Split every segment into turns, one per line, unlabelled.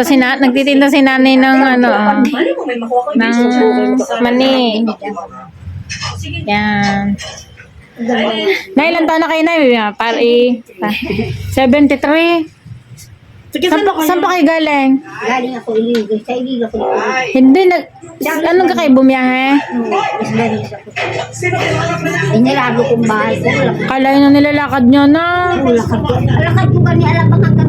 Nagtitinda si nanay ng ng mani. Yan. Na ilan taon na kayo na? Pare, 73. Saan pa kayo galing?
Galing ako iligo. Sa iligo ako.
Hindi, anong ka kayo bumiyahe?
Mas galing ako. Inilabo kong bahay ko.
Kala na nilalakad nyo na.
Alakad ko kani alam bang hanggang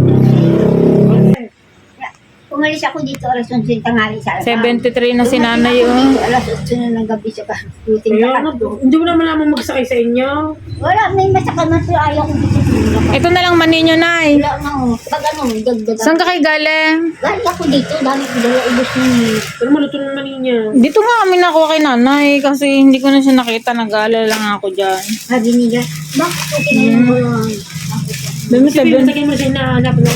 umalis ako dito alas 11 tanghali sa alas.
73 na si nanay yun.
Alas 11 ng gabi sa kaluting lakad ko.
Hindi mo naman naman magsakay sa inyo.
Wala, may masakal na siya. Ayaw ko dito.
Ito na lang mani nyo, nay.
Wala nga oh. Pag ano, dagdag.
Saan ka kayo galing?
Galing ako dito. Dami ko dala ubos ni.
Pero maluto naman niya.
Dito nga kami nakuha kay nanay kasi hindi ko na siya nakita. Nag-aalala lang ako dyan.
Sabi nila, bakit okay na yung buwan?
Dami
Sabihin sa kayo mo siya hinahanap na.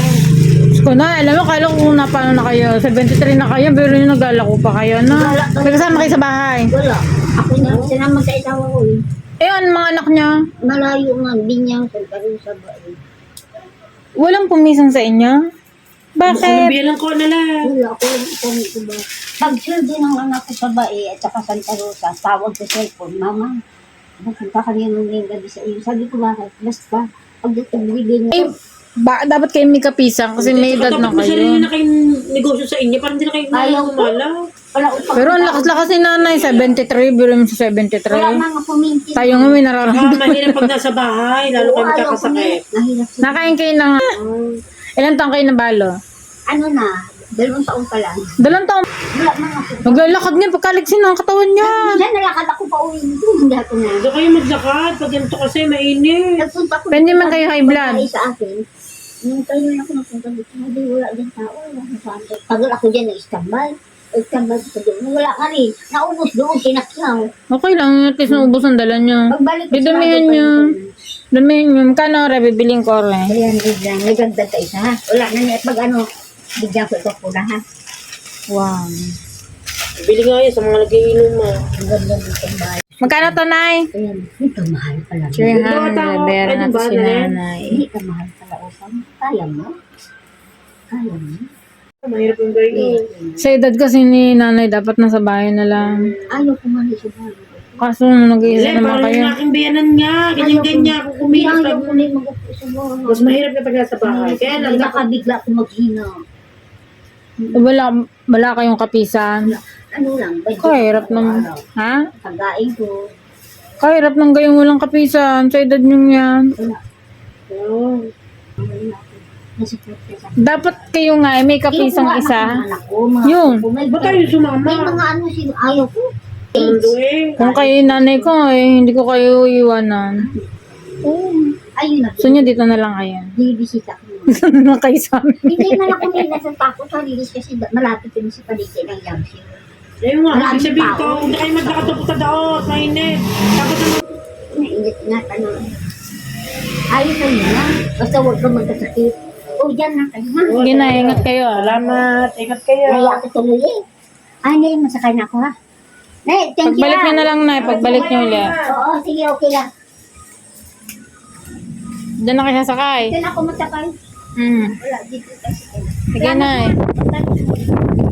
ko na, alam mo, kala ko kung napano na kayo. 73 na kayo, pero yung nag-alala ko pa kayo na. May kasama kayo sa bahay.
Wala. Ako na, sinama sa isawa ko eh.
Eh, ano mga anak niya?
Malayo nga, binyang ko, pero sa bahay.
Walang pumisan sa inyo? Bakit?
Bilang ko na lang.
Wala ako lang itong ito ba. Pag sweldo ng anak ko sa bae at saka Santa Rosa, tawag sa cellphone, Mama, magpunta kami ng gabi sa iyo. Sabi ko bakit? Basta, pag dito bibigyan
Eh,
niyo.
dapat kayo may kapisan kasi may edad na
Masyari
kayo.
na kayong negosyo sa inyo. Parang hindi na kayo
Ayaw ko.
gumala.
Wala upang.
Pero ang lakas-lakas ni nanay, 73, biro mo sa
Wala
73.
mga puminti.
Tayo nga may
Ah,
nararamdaman.
mahirap pag nasa bahay. Lalo kayo magkakasakit.
Nahirap siya.
Nakain kayo ng... Ilan taong kayo nabalo?
Ano na, 2 taon pa lang.
2 taong.
Wala mga ako.
Naglalakad niya, pagkaliksin ng katawan niya.
Diyan nalakad ako pa uwi dito. Hindi ako na.
Hindi kayo maglakad. Pag ganito kasi mainit.
Nagpunta ko.
Pwede man kayo high blood.
Sa akin. Nung tayo na ako nagpunta dito. Hindi wala dyan tao. Tagal ako dyan na-istambal. Istambal ko dyan. Wala ka rin. Naubos doon. Tinaksaw.
Okay lang, at least naubos ang dala niya.
Pagbalik
Di damihan niya. Damihan niya. Kano rin, bibiling ko rin.
Ayan, biglang. Nagagdag ka isa ha. Wala na niya. Pag ano, bigyan ko ito pula ha.
Wow.
Bili nga yan sa mga nagiinom mo.
Ang ganda dito ang bahay.
Magkano to, Nay?
Ayan. Ito mahal pala.
300, bear na to si nanay.
Hindi ka mahal pala usang. Kaya mo? Kaya mo?
Mahirap yung ganyan.
Sa edad kasi ni nanay, dapat nasa bahay na lang.
Ayaw ko man sa bahay.
Kaso nag-iisa
Hindi,
naman
parang
kayo.
yung aking biyanan nga. Ganyan-ganyan. Kung kumilos
Ayaw
lang.
ko na yung mag-upo sa bahay.
Mas mahirap na pag nasa bahay. Kaya lang,
Hindi nakabigla ako maghina.
Wala kayong kapisan.
Ano lang, budget.
Kahirap naman. Ha?
Pagkain ko.
Kahirap ng gayong walang kapisan. Sa edad nyo yan.
Wala.
oh,
Nasupport ka sa
Dapat kayo nga, may kapisang
Yung mga
isa.
anak ko, mga
Yun.
anak ko, may
ba't tayo sumama?
may mga ano sila, ayaw ko.
Ando eh.
Kung kayo yung nanay ko, hindi ko kayo iwanan.
Ayun na.
So nyo, dito na lang kayo.
Bibisita ko.
Dito na lang kayo sa amin.
Hindi man ako nila sa takot sa lilis kasi malapit din sa paligid ng Yamsi.
Ayun nga,
Maraming
ibig sabihin
tao.
ko, hindi kayo maglakad sa daot. Mainit. Tapos naman,
Nainit nga ano. Ayos na yun ha. Basta huwag ka magkasakit. O dyan na kayo ha.
Sige na, ingat kayo.
salamat. Ingat kayo.
Naiya ako tuloy eh. Nay, masakay na ako ha. Nay, thank you
Pagbalik
ha.
nyo na lang, Nay. Pagbalik nyo ulit.
Oo, sige, okay lang.
Diyan na kayo sasakay.
Diyan ako masakay.
Hmm.
Wala, dito kasi.
Sige, Nay.
Salamat.